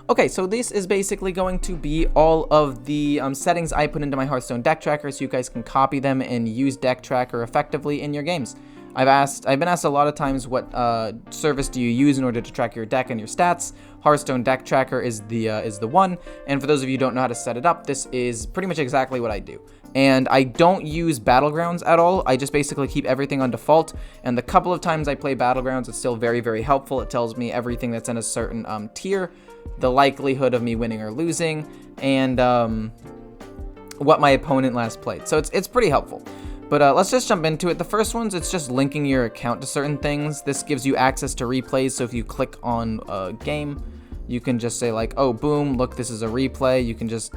Okay, so this is basically going to be all of the settings I put into my Hearthstone Deck Tracker, so you guys can copy them and use Deck Tracker effectively in your games. I've been asked a lot of times, what service do you use in order to track your deck and your stats? Hearthstone Deck Tracker is the one. And for those of you who don't know how to set it up, this is pretty much exactly what I do. And I don't use Battlegrounds at all. I just basically keep everything on default. And the couple of times I play Battlegrounds, it's still very, very helpful. It tells me everything that's in a certain tier, the likelihood of me winning or losing, and what my opponent last played. So it's pretty helpful. But let's just jump into it. The first one's, it's just linking your account to certain things. This gives you access to replays, so if you click on a game, you can just say like, oh, boom, look, this is a replay. You can just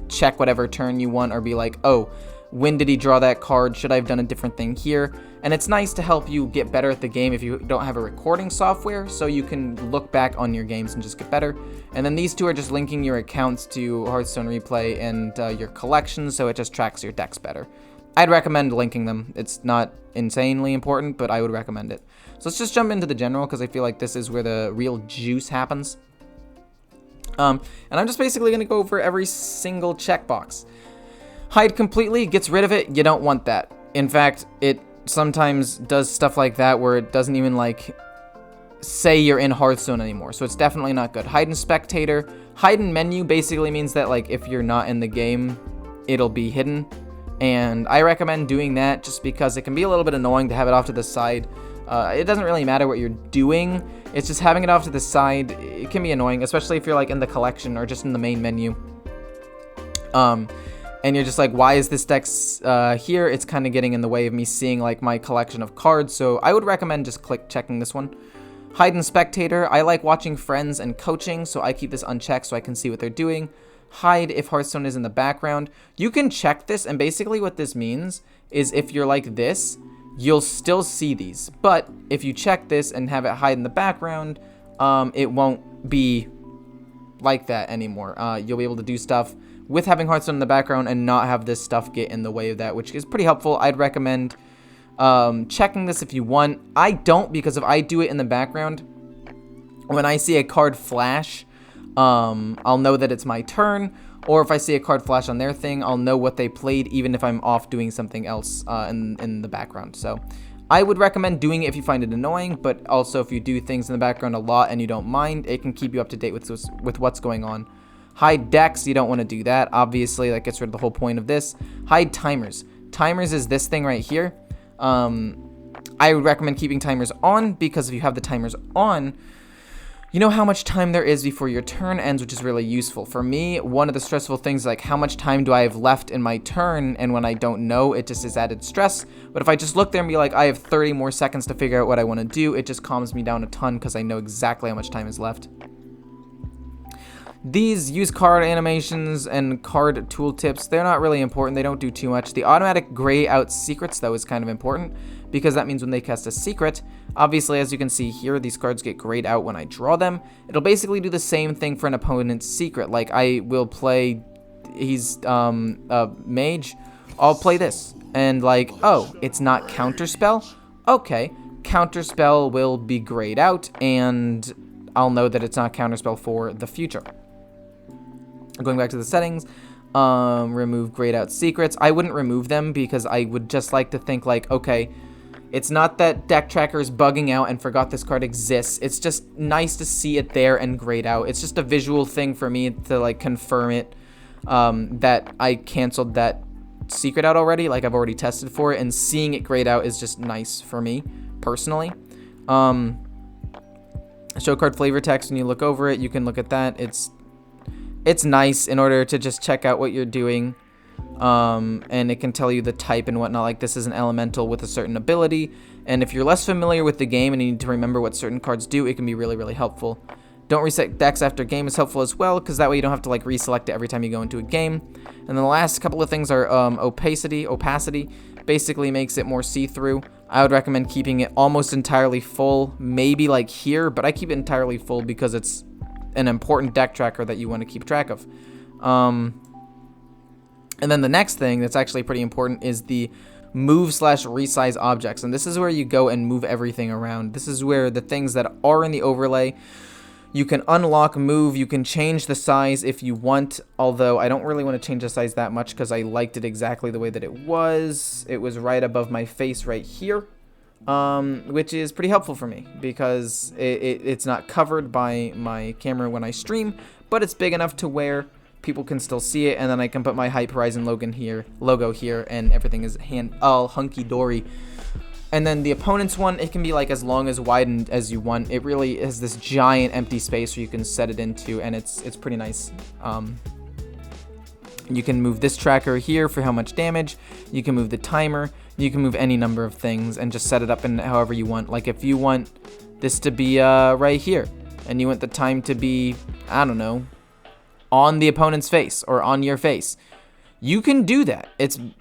check whatever turn you want, or be like, oh, when did he draw that card? Should I have done a different thing here? And it's nice to help you get better at the game if you don't have a recording software, so you can look back on your games and just get better. And then these two are just linking your accounts to Hearthstone Replay and your collections, so it just tracks your decks better. I'd recommend linking them. It's not insanely important, but I would recommend it. So let's just jump into the general, because I feel like this is where the real juice happens. And I'm just basically going to go over every single checkbox. Hide completely, gets rid of it. You don't want that. In fact, it sometimes does stuff like that where it doesn't even like say you're in Hearthstone anymore. So it's definitely not good. Hide in spectator. Hide in menu basically means that like if you're not in the game, it'll be hidden. And I recommend doing that just because it can be a little bit annoying to have it off to the side. It doesn't really matter what you're doing. It's just having it off to the side. It can be annoying, especially if you're like in the collection or just in the main menu. And you're just like, why is this deck here? It's kind of getting in the way of me seeing like my collection of cards. So I would recommend just checking this one. Hide in spectator. I like watching friends and coaching, so I keep this unchecked so I can see what they're doing. Hide if Hearthstone is in the background. You can check this, and basically what this means is if you're like this, you'll still see these. But if you check this and have it hide in the background, it won't be like that anymore. You'll be able to do stuff with having Hearthstone in the background and not have this stuff get in the way of that, which is pretty helpful. I'd recommend checking this if you want. I don't, because if I do it in the background, when I see a card flash, I'll know that it's my turn, or if I see a card flash on their thing, I'll know what they played, even if I'm off doing something else in the background. So I would recommend doing it if you find it annoying, but also if you do things in the background a lot and you don't mind, it can keep you up to date with what's going on. Hide decks, you don't want to do that. Obviously, that gets rid of the whole point of this. Hide timers. Timers is this thing right here. I would recommend keeping timers on, because if you have the timers on, you know how much time there is before your turn ends, which is really useful. For me, one of the stressful things is like, how much time do I have left in my turn? And when I don't know, it just is added stress. But if I just look there and be like, I have 30 more seconds to figure out what I want to do, it just calms me down a ton, because I know exactly how much time is left. These use card animations and card tooltips. They're not really important. They don't do too much. The automatic gray out secrets, though, is kind of important, because that means when they cast a secret, obviously, as you can see here, these cards get grayed out when I draw them. It'll basically do the same thing for an opponent's secret. Like, I will play, he's a mage, I'll play this. And like, oh, it's not counterspell? Okay, counterspell will be grayed out, and I'll know that it's not counterspell for the future. Going back to the settings, remove grayed out secrets. I wouldn't remove them, because I would just like to think like, okay, it's not that Deck Tracker is bugging out and forgot this card exists. It's just nice to see it there and grayed out. It's just a visual thing for me to like confirm it, that I canceled that secret out already. Like, I've already tested for it, and seeing it grayed out is just nice for me personally. Show card flavor text. When you look over it, you can look at that. It's nice in order to just check out what you're doing. And it can tell you the type and whatnot, like this is an elemental with a certain ability, and if you're less familiar with the game and you need to remember what certain cards do, it can be really, really helpful. Don't reset decks after game is helpful as well, because that way you don't have to like reselect it every time you go into a game. And then the last couple of things are opacity. Opacity basically makes it more see-through. I would recommend keeping it almost entirely full, maybe like here, but I keep it entirely full because it's an important deck tracker that you want to keep track of. And then the next thing that's actually pretty important is the move/resize objects. And this is where you go and move everything around. This is where the things that are in the overlay, You can unlock, move, you can change the size if you want, although I don't really want to change the size that much because I liked it exactly the way that it was. It was right above my face right here, which is pretty helpful for me because it's not covered by my camera when I stream, but it's big enough to where people can still see it, and then I can put my Hype Horizon logo here, and everything is all hunky-dory. And then the opponent's one, it can be like as long as wide as you want. It really is this giant empty space where you can set it into, and it's pretty nice. You can move this tracker here for how much damage. You can move the timer. You can move any number of things and just set it up in however you want. Like if you want this to be right here, and you want the time to be, I don't know, on the opponent's face or on your face, you can do that.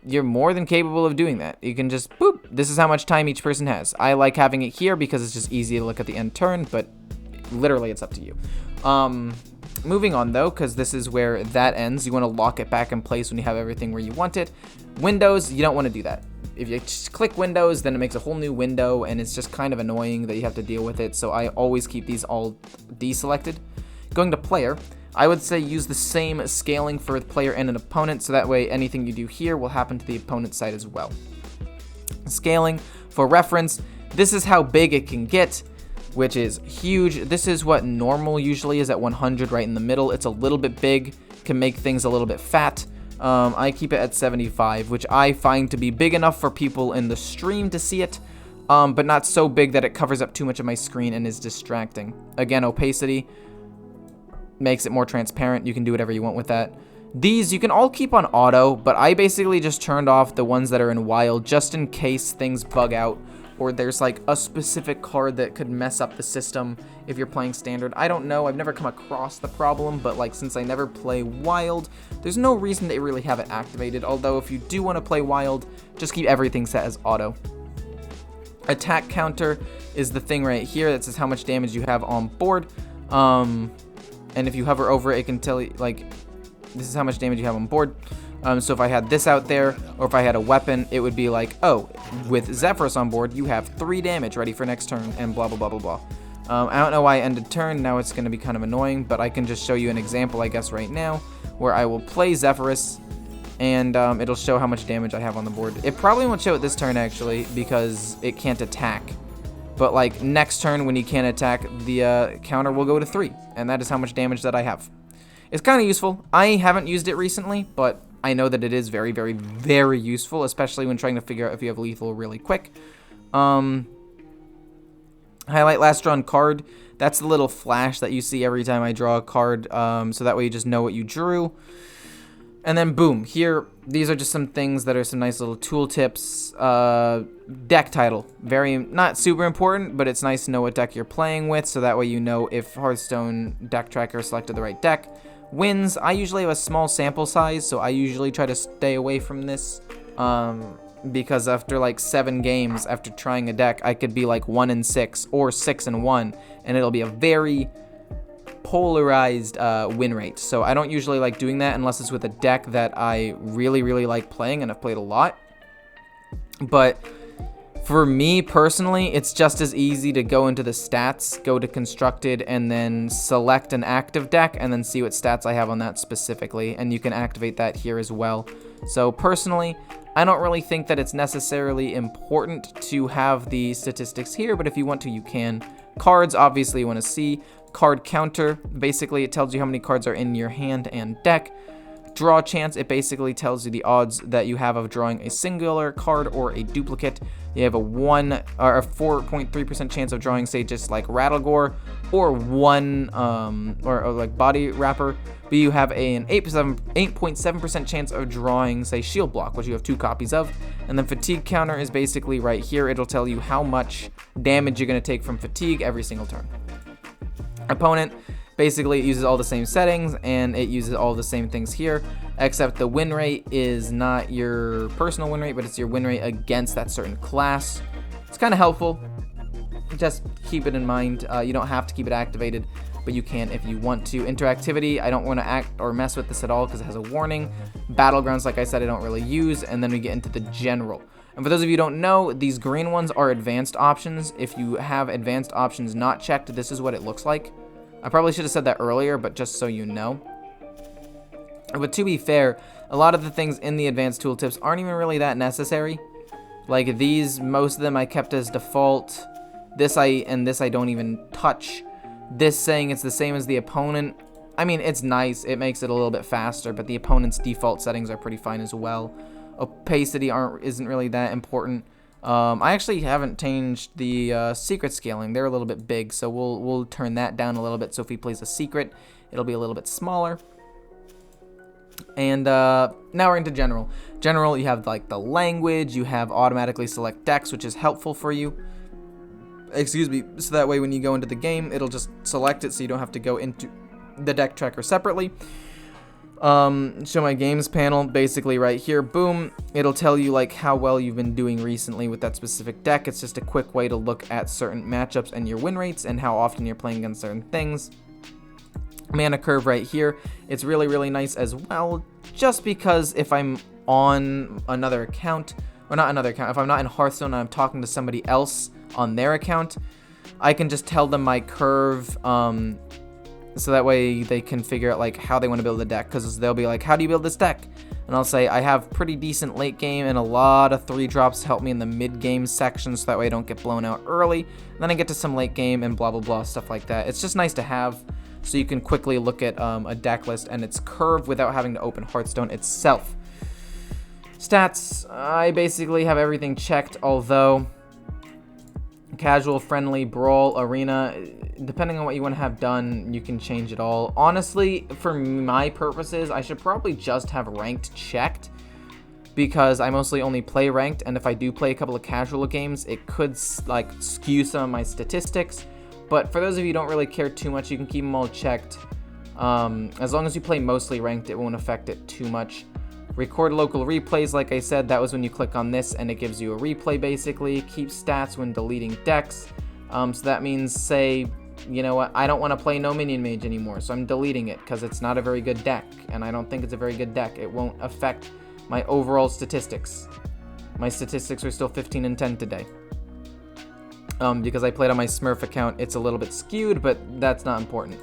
You're more than capable of doing that. You can just, boop, this is how much time each person has. I like having it here because it's just easy to look at the end turn, but literally it's up to you. Moving on though, because this is where that ends. You want to lock it back in place when you have everything where you want it. Windows, you don't want to do that. If you just click Windows, then it makes a whole new window, and it's just kind of annoying that you have to deal with it, so I always keep these all deselected. Going to player, I would say use the same scaling for the player and an opponent, so that way anything you do here will happen to the opponent's side as well. Scaling, for reference, this is how big it can get, which is huge. This is what normal usually is at 100, right in the middle. It's a little bit big, can make things a little bit fat. I keep it at 75, which I find to be big enough for people in the stream to see it, but not so big that it covers up too much of my screen and is distracting. Again, opacity makes it more transparent. You can do whatever you want with that. These you can all keep on auto, but I basically just turned off the ones that are in wild just in case things bug out or there's like a specific card that could mess up the system if you're playing standard. I don't know, I've never come across the problem, but like since I never play wild, there's no reason they really have it activated, although if you do want to play wild, just keep everything set as auto. Attack counter is the thing right here that says how much damage you have on board. And if you hover over it, it can tell you, like, this is how much damage you have on board. So if I had this out there, or if I had a weapon, it would be like, oh, with Zephyrus on board, you have 3 damage ready for next turn, and blah, blah, blah, blah, blah. I don't know why I ended turn. Now it's going to be kind of annoying, but I can just show you an example, I guess, right now, where I will play Zephyrus, and it'll show how much damage I have on the board. It probably won't show it this turn, actually, because it can't attack. But like next turn when you can't attack, the counter will go to 3, and that is how much damage that I have. It's kind of useful. I haven't used it recently, but I know that it is very, very, very useful, especially when trying to figure out if you have lethal really quick. Highlight last drawn card. That's the little flash that you see every time I draw a card, so that way you just know what you drew. And then boom, here, these are just some things that are some nice little tool tips. Deck title, not super important, but it's nice to know what deck you're playing with, so that way you know if Hearthstone Deck Tracker selected the right deck. Wins, I usually have a small sample size, so I usually try to stay away from this, because after like 7 games, after trying a deck, I could be like 1-6 or 6-1, and it'll be a very polarized win rate. So I don't usually like doing that unless it's with a deck that I really, really like playing and I've played a lot. But for me personally, it's just as easy to go into the stats, go to constructed, and then select an active deck and then see what stats I have on that specifically, and you can activate that here as well. So personally, I don't really think that it's necessarily important to have the statistics here, but if you want to, you can. Cards, obviously you want to see. Card counter, basically it tells you how many cards are in your hand and deck. Draw chance, it basically tells you the odds that you have of drawing a singular card or a duplicate. You have a 4.3% chance of drawing, say, just like Rattlegore or or like Body Wrapper, but you have an 8.7% chance of drawing, say, Shield Block, which you have 2 copies of. And then fatigue counter is basically right here. It'll tell you how much damage you're going to take from fatigue every single turn. Opponent, basically it uses all the same settings and it uses all the same things here, except the win rate is not your personal win rate, but it's your win rate against that certain class. It's kind of helpful. Just keep it in mind. You don't have to keep it activated, but you can if you want to. Interactivity, I don't want to act or mess with this at all because it has a warning. Battlegrounds, like I said, I don't really use. And then we get into the general. And for those of you who don't know, these green ones are advanced options. If you have advanced options not checked, this is what it looks like. I probably should have said that earlier, but just so you know. But to be fair, a lot of the things in the advanced tooltips aren't even really that necessary. Like these, most of them I kept as default. This I don't even touch. This saying it's the same as the opponent. I mean, it's nice. It makes it a little bit faster, but the opponent's default settings are pretty fine as well. Opacity isn't really that important. I actually haven't changed the secret scaling. They're a little bit big, so we'll turn that down a little bit. So if he plays a secret, it'll be a little bit smaller. And now we're into general. General, you have like the language. You have automatically select decks, which is helpful for you. Excuse me. So that way, when you go into the game, it'll just select it, so you don't have to go into the deck tracker separately. Show my games panel, basically right here, boom, it'll tell you like how well you've been doing recently with that specific deck. It's just a quick way to look at certain matchups and your win rates and how often you're playing against certain things. Mana curve right here, it's really, really nice as well, just because if I'm on another account, or not another account, if I'm not in Hearthstone and I'm talking to somebody else on their account, I can just tell them my curve, so that way they can figure out like how they want to build the deck, because they'll be like, how do you build this deck? And I'll say, I have pretty decent late game and a lot of 3-drops to help me in the mid game section, so that way I don't get blown out early. And then I get to some late game and blah blah blah, stuff like that. It's just nice to have, so you can quickly look at a deck list and its curve without having to open Hearthstone itself. Stats, I basically have everything checked, although casual, friendly, brawl, arena, depending on what you want to have done, you can change it all. Honestly, for my purposes, I should probably just have ranked checked, because I mostly only play ranked, and if I do play a couple of casual games, it could like skew some of my statistics. But for those of you who don't really care too much, you can keep them all checked. As long as you play mostly ranked, it won't affect it too much. Record local replays, like I said, that was when you click on this and it gives you a replay basically. Keep stats when deleting decks. So that means, say, you know what, I don't want to play No Minion Mage anymore, so I'm deleting it because it's not a very good deck, and I don't think it's a very good deck. It won't affect my overall statistics. My statistics are still 15 and 10 today. Because I played on my Smurf account, it's a little bit skewed, but that's not important.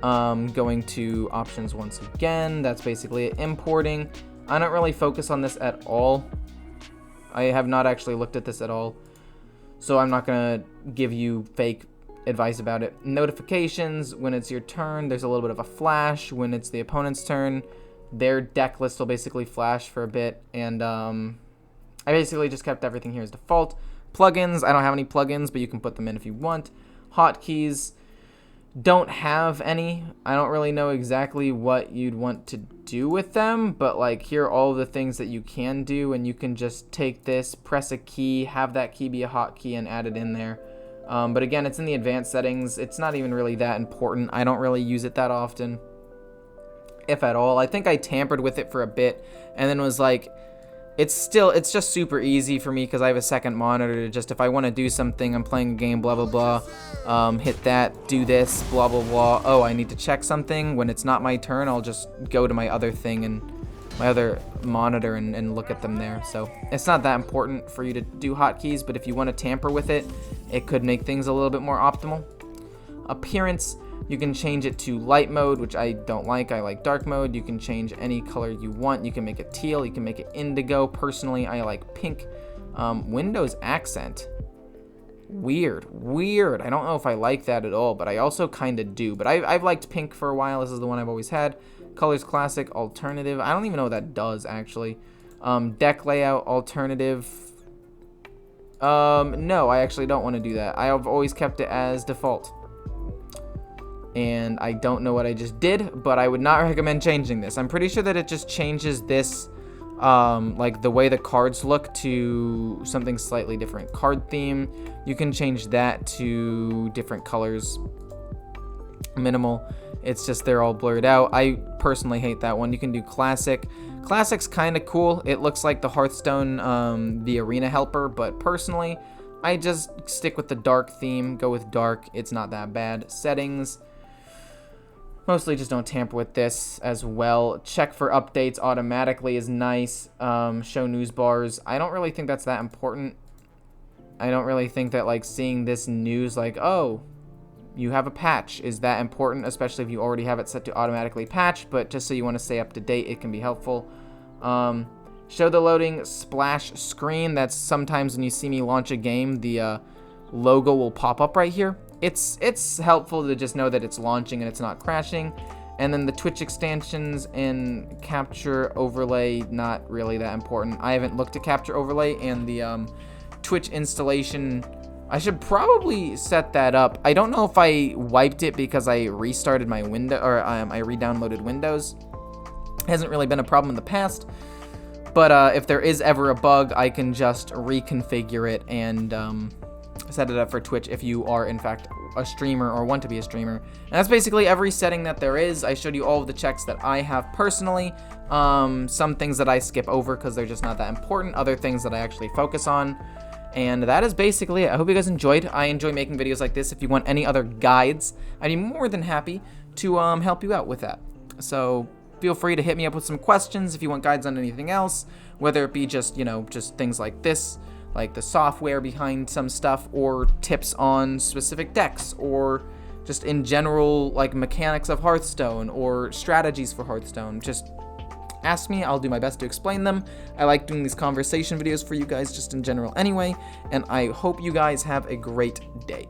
Going to options once again, that's basically it. Importing, I don't really focus on this at all. I have not actually looked at this at all, so I'm not gonna give you fake advice about it. Notifications, when it's your turn, there's a little bit of a flash. When it's the opponent's turn, their deck list will basically flash for a bit, and I basically just kept everything here as default. Plugins, I don't have any plugins, but you can put them in if you want. Hotkeys, don't have any. I don't really know exactly what you'd want to do with them, but like here are all the things that you can do, and you can just take this, press a key, have that key be a hotkey, and add it in there. But again, it's in the advanced settings. It's not even really that important. I don't really use it that often, if at all. I think I tampered with it for a bit and then was like, it's just super easy for me because I have a second monitor to just, if I want to do something, I'm playing a game, blah, blah, blah, hit that, do this, blah, blah, blah. Oh, I need to check something. When it's not my turn, I'll just go to my other thing and my other monitor and look at them there. So it's not that important for you to do hotkeys, but if you want to tamper with it, it could make things a little bit more optimal. Appearance, you can change it to light mode, which I don't like. I like dark mode. You can change any color you want. You can make it teal. You can make it indigo. Personally, I like pink. Windows accent. Weird. I don't know if I like that at all, but I also kind of do. But I've liked pink for a while. This is the one I've always had. Colors classic, alternative. I don't even know what that does, actually. Deck layout, alternative. No, I actually don't want to do that. I have always kept it as default. And I don't know what I just did, but I would not recommend changing this. I'm pretty sure that it just changes this, like the way the cards look, to something slightly different. Card theme, you can change that to different colors. Minimal, it's just they're all blurred out. I personally hate that one. You can do classic. Classic's kind of cool. It looks like the Hearthstone, the arena helper, but personally, I just stick with the dark theme, go with dark. It's not that bad. Settings, mostly just don't tamper with this as well. Check for updates automatically is nice. Show news bars. I don't really think that's that important. I don't really think that like seeing this news like, oh, you have a patch. Is that important, especially if you already have it set to automatically patch, but just so you want to stay up to date, it can be helpful. Show the loading splash screen. That's sometimes when you see me launch a game, the logo will pop up right here. It's helpful to just know that it's launching and it's not crashing. And then the Twitch extensions and capture overlay, not really that important. I haven't looked at capture overlay, and the Twitch installation, I should probably set that up. I don't know if I wiped it because I restarted my window, or I re-downloaded Windows. Hasn't really been a problem in the past, but if there is ever a bug, I can just reconfigure it and set it up for Twitch if you are in fact a streamer or want to be a streamer. And that's basically every setting that there is. I showed you all of the checks that I have personally. Some things that I skip over because they're just not that important, other things that I actually focus on. And that is basically it. I hope you guys enjoyed. I enjoy making videos like this. If you want any other guides, I'd be more than happy to help you out with that. So feel free to hit me up with some questions if you want guides on anything else, whether it be just, just things like this, like the software behind some stuff, or tips on specific decks, or just in general, like mechanics of Hearthstone or strategies for Hearthstone. Just ask me, I'll do my best to explain them. I like doing these conversation videos for you guys just in general anyway, and I hope you guys have a great day.